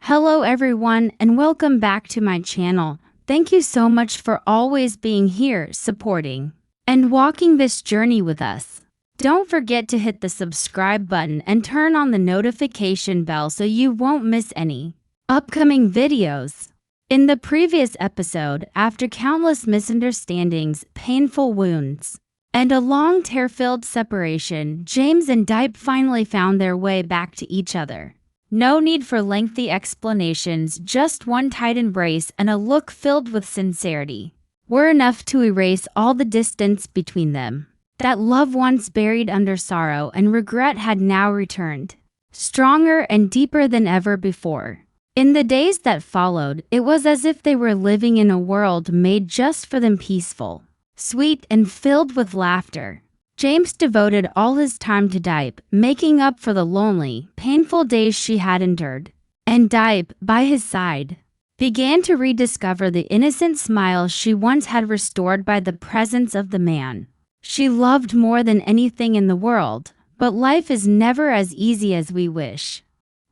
Hello everyone and welcome back to my channel. Thank you so much for always being here, supporting, and walking this journey with us. Don't forget to hit the subscribe button and turn on the notification bell so you won't miss any upcoming videos. In the previous episode, after countless misunderstandings, painful wounds, and a long tear-filled separation, James and Diep finally found their way back to each other. No need for lengthy explanations, just one tight embrace and a look filled with sincerity were enough to erase all the distance between them. That love once buried under sorrow and regret had now returned, stronger and deeper than ever before. In the days that followed, it was as if they were living in a world made just for them, peaceful, sweet, and filled with laughter. James devoted all his time to Diep, making up for the lonely, painful days she had endured. And Diep, by his side, began to rediscover the innocent smile she once had restored by the presence of the man she loved more than anything in the world. But life is never as easy as we wish.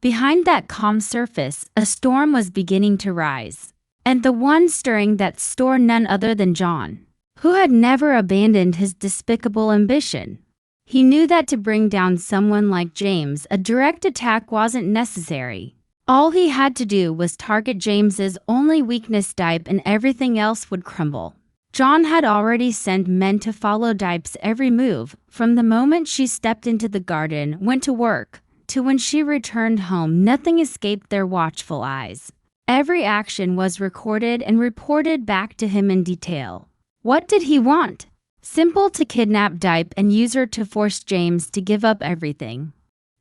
Behind that calm surface, a storm was beginning to rise, and the one stirring that storm none other than John, who had never abandoned his despicable ambition. He knew that to bring down someone like James, a direct attack wasn't necessary. All he had to do was target James's only weakness, Diep, and everything else would crumble. John had already sent men to follow Diep's every move, from the moment she stepped into the garden, went to work, to when she returned home. Nothing escaped their watchful eyes. Every action was recorded and reported back to him in detail. What did he want? Simple: to kidnap Diep and use her to force James to give up everything.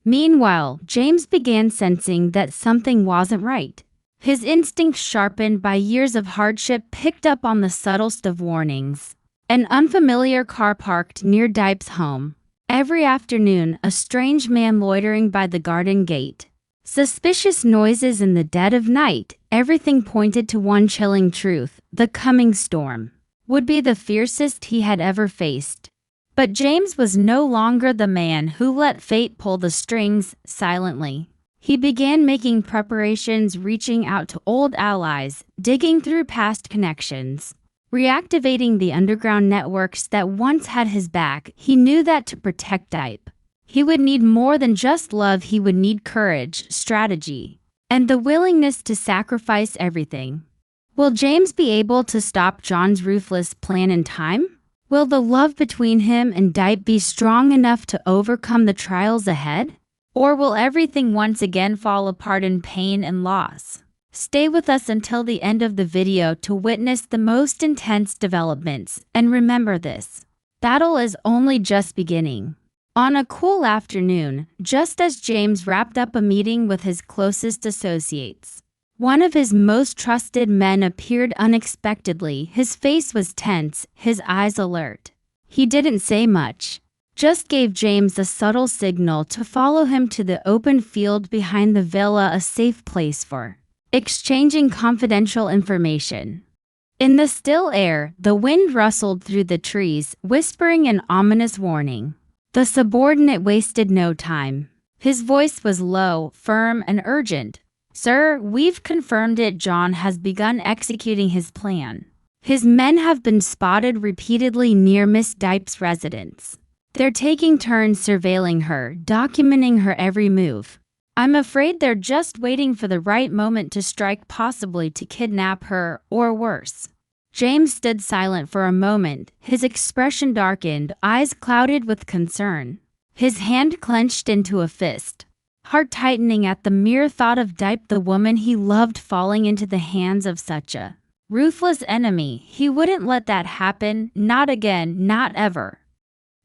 Meanwhile, James began sensing that something wasn't right. His instincts, sharpened by years of hardship, picked up on the subtlest of warnings. An unfamiliar car parked near Diep's home. Every afternoon, a strange man loitering by the garden gate. Suspicious noises in the dead of night. Everything pointed to one chilling truth: the coming storm would be the fiercest he had ever faced. But James was no longer the man who let fate pull the strings silently. He began making preparations, reaching out to old allies, digging through past connections, reactivating the underground networks that once had his back. He knew that to protect Diep, he would need more than just love. He would need courage, strategy, and the willingness to sacrifice everything. Will James be able to stop John's ruthless plan in time? Will the love between him and Diep be strong enough to overcome the trials ahead? Or will everything once again fall apart in pain and loss? Stay with us until the end of the video to witness the most intense developments, and remember this: battle is only just beginning. On a cool afternoon, just as James wrapped up a meeting with his closest associates, one of his most trusted men appeared unexpectedly. His face was tense, his eyes alert. He didn't say much, just gave James a subtle signal to follow him to the open field behind the villa, a safe place for exchanging confidential information. In the still air, the wind rustled through the trees, whispering an ominous warning. The subordinate wasted no time. His voice was low, firm, and urgent. "Sir, we've confirmed it. John has begun executing his plan. His men have been spotted repeatedly near Miss Diep's residence. They're taking turns surveilling her, documenting her every move. I'm afraid they're just waiting for the right moment to strike, possibly to kidnap her, or worse." James stood silent for a moment, his expression darkened, eyes clouded with concern. His hand clenched into a fist, heart tightening at the mere thought of Diep, the woman he loved, falling into the hands of such a ruthless enemy. He wouldn't let that happen, not again, not ever.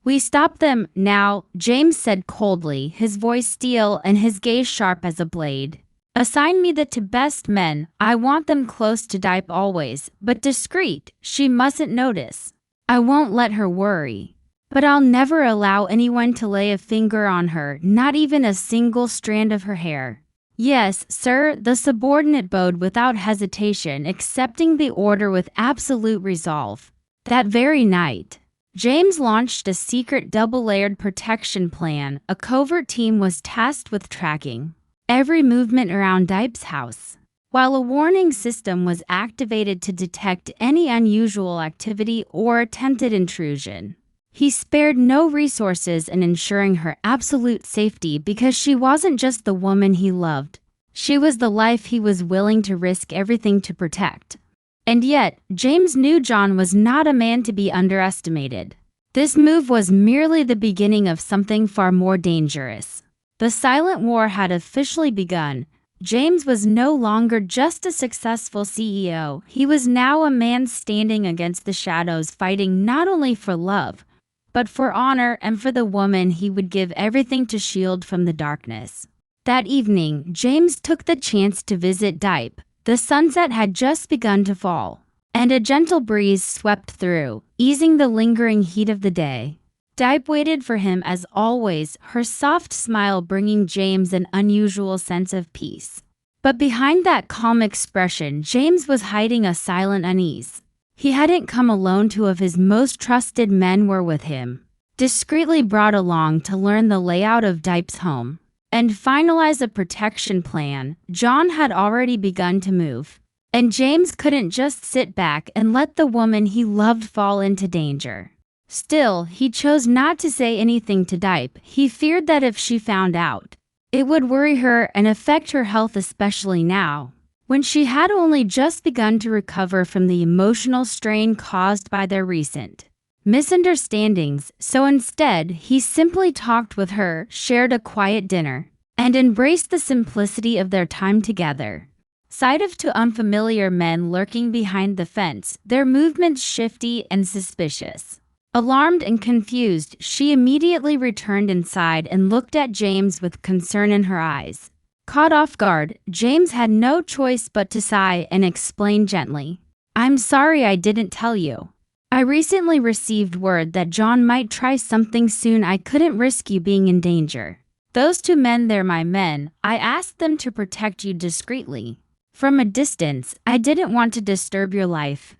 "We stop them now," James said coldly, his voice steel and his gaze sharp as a blade. "Assign me the two best men. I want them close to Diep always, but discreet. She mustn't notice. I won't let her worry. But I'll never allow anyone to lay a finger on her, not even a single strand of her hair." "Yes, sir," the subordinate bowed without hesitation, accepting the order with absolute resolve. That very night, James launched a secret double-layered protection plan. A covert team was tasked with tracking every movement around Diep's house, while a warning system was activated to detect any unusual activity or attempted intrusion. He spared no resources in ensuring her absolute safety because she wasn't just the woman he loved. She was the life he was willing to risk everything to protect. And yet, James knew John was not a man to be underestimated. This move was merely the beginning of something far more dangerous. The silent war had officially begun. James was no longer just a successful CEO. He was now a man standing against the shadows, fighting not only for love, but for honor and for the woman he would give everything to shield from the darkness. That evening, James took the chance to visit Diep. The sunset had just begun to fall, and a gentle breeze swept through, easing the lingering heat of the day. Diep waited for him as always, her soft smile bringing James an unusual sense of peace. But behind that calm expression, James was hiding a silent unease. He hadn't come alone. Two of his most trusted men were with him, discreetly brought along to learn the layout of Diep's home and finalize a protection plan. John had already begun to move, and James couldn't just sit back and let the woman he loved fall into danger. Still, he chose not to say anything to Diep. He feared that if she found out, it would worry her and affect her health, especially now, when she had only just begun to recover from the emotional strain caused by their recent misunderstandings. So instead, he simply talked with her, shared a quiet dinner, and embraced the simplicity of their time together. Sight of two unfamiliar men lurking behind the fence, their movements shifty and suspicious. Alarmed and confused, she immediately returned inside and looked at James with concern in her eyes. Caught off guard, James had no choice but to sigh and explain gently, "I'm sorry I didn't tell you. I recently received word that John might try something soon. I couldn't risk you being in danger. Those two men, they're my men. I asked them to protect you discreetly. From a distance, I didn't want to disturb your life."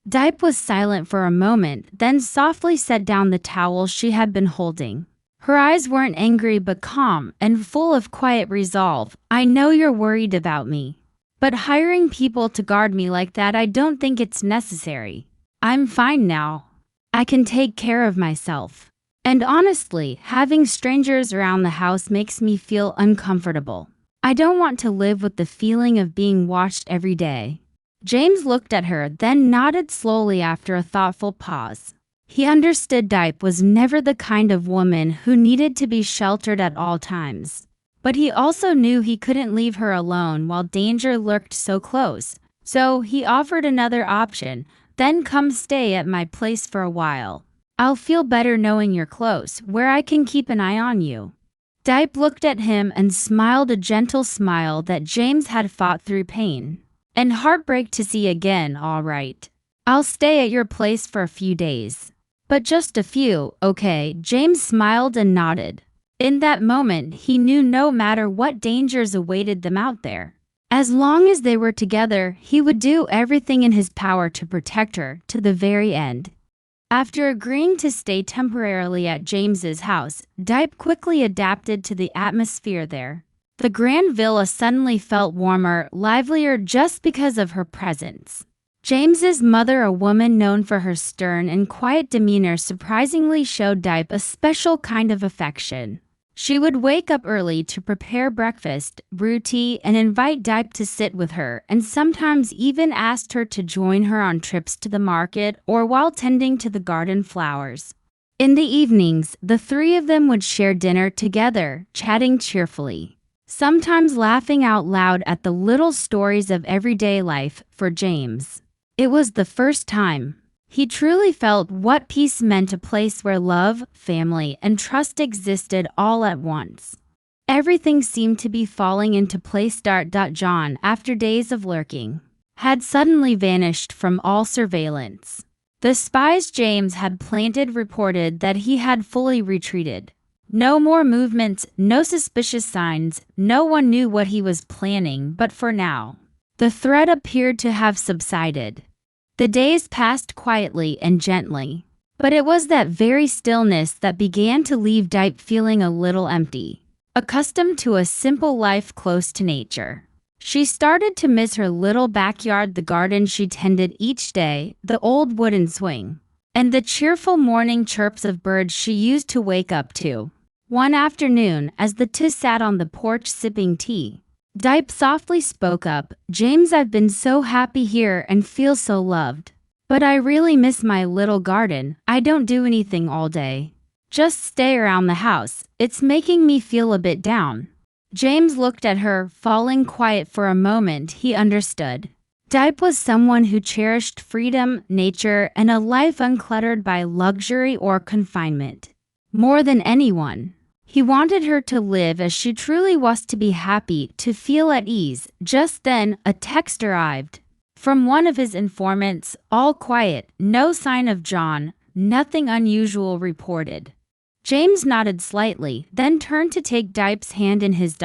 Diep was silent for a moment, then softly set down the towel she had been holding. Her eyes weren't angry but calm and full of quiet resolve. "I know you're worried about me, but hiring people to guard me like that, I don't think it's necessary. I'm fine now. I can take care of myself. And honestly, having strangers around the house makes me feel uncomfortable. I don't want to live with the feeling of being watched every day." James looked at her, then nodded slowly after a thoughtful pause. He understood Diep was never the kind of woman who needed to be sheltered at all times. But he also knew he couldn't leave her alone while danger lurked so close. So he offered another option. "Then come stay at my place for a while. I'll feel better knowing you're close, where I can keep an eye on you." Diep looked at him and smiled, a gentle smile that James had fought through pain and heartbreak to see again. "All right. I'll stay at your place for a few days. But just a few, okay?" James smiled and nodded. In that moment, he knew no matter what dangers awaited them out there, as long as they were together, he would do everything in his power to protect her to the very end. After agreeing to stay temporarily at James's house, Diep quickly adapted to the atmosphere there. The grand villa suddenly felt warmer, livelier just because of her presence. James's mother, a woman known for her stern and quiet demeanor, surprisingly showed Diep a special kind of affection. She would wake up early to prepare breakfast, brew tea, and invite Diep to sit with her, and sometimes even asked her to join her on trips to the market or while tending to the garden flowers. In the evenings, the three of them would share dinner together, chatting cheerfully, sometimes laughing out loud at the little stories of everyday life. For James, it was the first time he truly felt what peace meant, a place where love, family, and trust existed all at once. Everything seemed to be falling into place. John, after days of lurking, had suddenly vanished from all surveillance. The spies James had planted reported that he had fully retreated. No more movements, no suspicious signs. No one knew what he was planning, but for now, the threat appeared to have subsided. The days passed quietly and gently, but it was that very stillness that began to leave Diep feeling a little empty. accustomed to a simple life close to nature. She started to miss her little backyard, the garden she tended each day, the old wooden swing, and the cheerful morning chirps of birds she used to wake up to. One afternoon, as the two sat on the porch sipping tea, Diep softly spoke up. "James, I've been so happy here and feel so loved. But I really miss my little garden. I don't do anything all day. Just stay around the house. It's making me feel a bit down." James looked at her, falling quiet for a moment. He understood. Diep was someone who cherished freedom, nature, and a life uncluttered by luxury or confinement. More than anyone, he wanted her to live as she truly was, to be happy, to feel at ease. Just then, a text arrived from one of his informants. "All quiet, no sign of John, nothing unusual reported." James nodded slightly, then turned to take Diep's hand in his.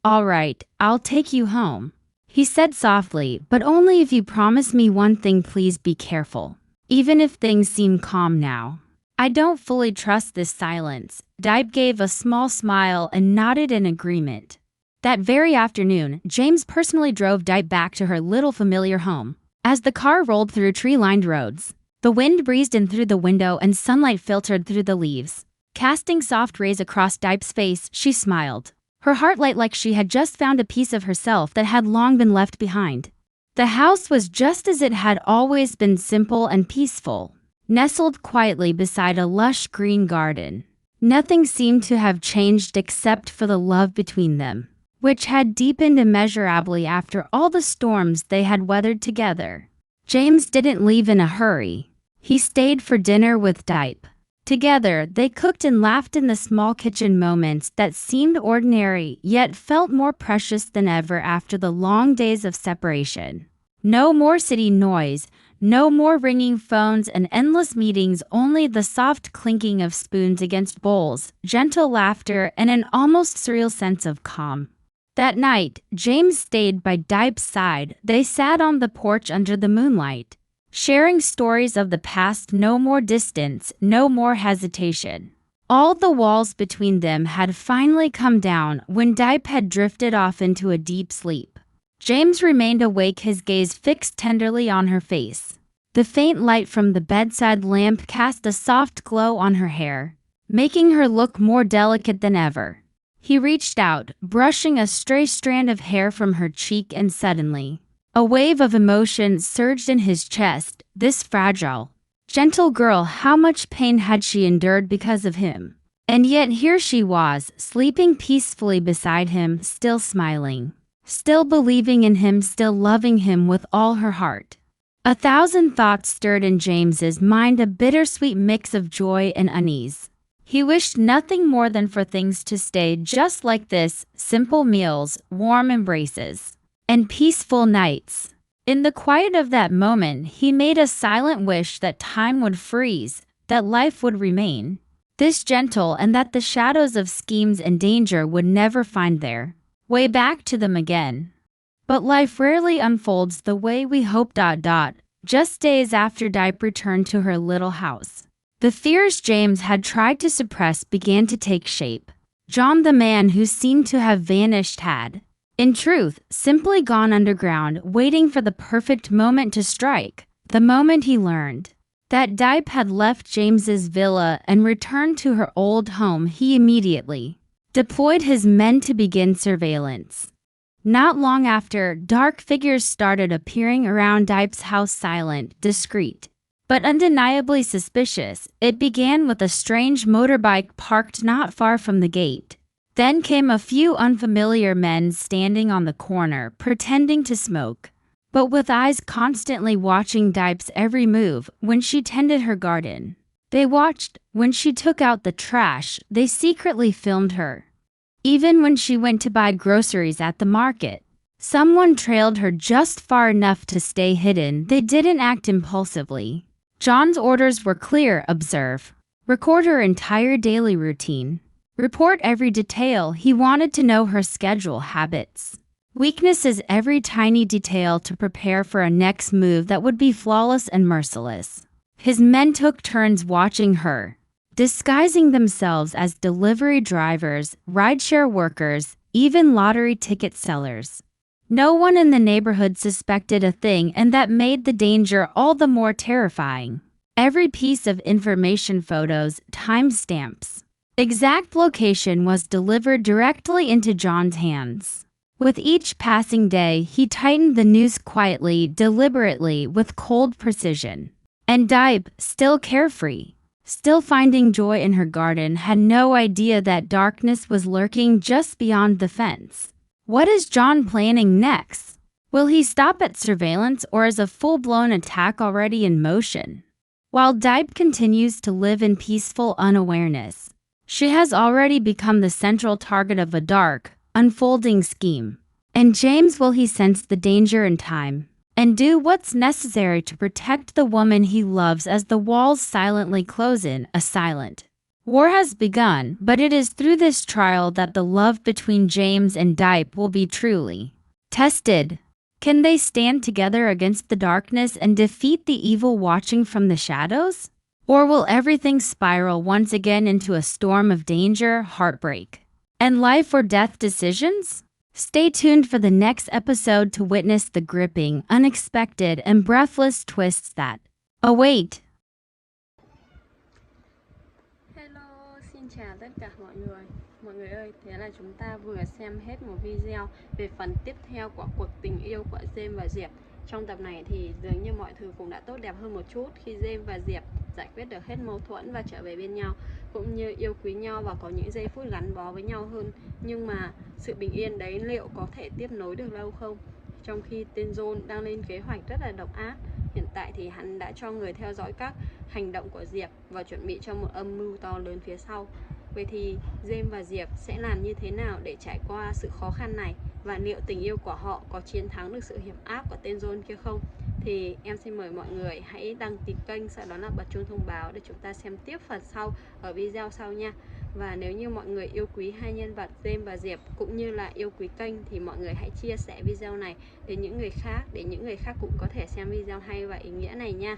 "All right, I'll take you home," he said softly, "but only if you promise me one thing. Please be careful. Even if things seem calm now, I don't fully trust this silence." Diep gave a small smile and nodded in agreement. That very afternoon, James personally drove Diep back to her little familiar home. As the car rolled through tree-lined roads, the wind breezed in through the window and sunlight filtered through the leaves, casting soft rays across Diep's face. She smiled, her heart light, like she had just found a piece of herself that had long been left behind. The house was just as it had always been, simple and peaceful, nestled quietly beside a lush green garden. Nothing seemed to have changed except for the love between them, which had deepened immeasurably after all the storms they had weathered together. James didn't leave in a hurry. He stayed for dinner with Diep. Together, they cooked and laughed in the small kitchen, moments that seemed ordinary yet felt more precious than ever after the long days of separation. No more city noise, no more ringing phones and endless meetings, only the soft clinking of spoons against bowls, gentle laughter, and an almost surreal sense of calm. That night, James stayed by Diep's side. They sat on the porch under the moonlight, sharing stories of the past. No more distance, no more hesitation. All the walls between them had finally come down when Diep had drifted off into a deep sleep. James remained awake, his gaze fixed tenderly on her face. The faint light from the bedside lamp cast a soft glow on her hair, making her look more delicate than ever. He reached out, brushing a stray strand of hair from her cheek, and suddenly, a wave of emotion surged in his chest. This fragile, gentle girl, how much pain had she endured because of him? And yet here she was, sleeping peacefully beside him, still smiling, still believing in him, still loving him with all her heart. 1,000 thoughts stirred in James's mind, a bittersweet mix of joy and unease. He wished nothing more than for things to stay just like this: simple meals, warm embraces, and peaceful nights. In the quiet of that moment, he made a silent wish that time would freeze, that life would remain this gentle, and that the shadows of schemes and danger would never find their way back to them again. But life rarely unfolds the way we hope. Just days after Diep returned to her little house, the fears James had tried to suppress began to take shape. John, the man who seemed to have vanished, had, in truth, simply gone underground, waiting for the perfect moment to strike. The moment he learned that Diep had left James's villa and returned to her old home, he immediately deployed his men to begin surveillance. Not long after, dark figures started appearing around Diep's house, silent, discreet, but undeniably suspicious. It began with a strange motorbike parked not far from the gate. Then came a few unfamiliar men standing on the corner, pretending to smoke, but with eyes constantly watching Diep's every move. When she tended her garden, they watched. When she took out the trash, they secretly filmed her. Even when she went to buy groceries at the market, someone trailed her just far enough to stay hidden. They didn't act impulsively. John's orders were clear: observe, record her entire daily routine, report every detail. He wanted to know her schedule, habits, weaknesses, every tiny detail, to prepare for a next move that would be flawless and merciless. His men took turns watching her, disguising themselves as delivery drivers, rideshare workers, even lottery ticket sellers. No one in the neighborhood suspected a thing, and that made the danger all the more terrifying. Every piece of information, photos, timestamps, exact location was delivered directly into John's hands. With each passing day, he tightened the noose quietly, deliberately, with cold precision. And Diep, still carefree, still finding joy in her garden, had no idea that darkness was lurking just beyond the fence. What is John planning next? Will he stop at surveillance, or is a full-blown attack already in motion? While Diep continues to live in peaceful unawareness, she has already become the central target of a dark, unfolding scheme. And James, will he sense the danger in time and do what's necessary to protect the woman he loves as the walls silently close in? A silent war has begun, but it is through this trial that the love between James and Diep will be truly tested. Can they stand together against the darkness and defeat the evil watching from the shadows? Or will everything spiral once again into a storm of danger, heartbreak, and life or death decisions? Stay tuned for the next episode to witness the gripping, unexpected, and breathless twists that await. Hello, xin chào tất cả mọi người. Mọi người ơi, thế là chúng ta vừa xem hết một video về phần tiếp theo của cuộc tình yêu của James và Diệp. Trong tập này thì dường như mọi thứ cũng đã tốt đẹp hơn một chút khi James và Diệp giải quyết được hết mâu thuẫn và trở về bên nhau, cũng như yêu quý nhau và có những giây phút gắn bó với nhau hơn. Nhưng mà sự bình yên đấy liệu có thể tiếp nối được lâu không? Trong khi tên John đang lên kế hoạch rất là độc ác, hiện tại thì hắn đã cho người theo dõi các hành động của Diệp và chuẩn bị cho một âm mưu to lớn phía sau. Vậy thì James và Diệp sẽ làm như thế nào để trải qua sự khó khăn này, và liệu tình yêu của họ có chiến thắng được sự hiểm áp của tên John kia không? Thì em xin mời mọi người hãy đăng ký kênh, sau đó là bật chuông thông báo để chúng ta xem tiếp phần sau ở video sau nha. Và nếu như mọi người yêu quý hai nhân vật James và Diệp cũng như là yêu quý kênh thì mọi người hãy chia sẻ video này đến những người khác, để những người khác cũng có thể xem video hay và ý nghĩa này nha.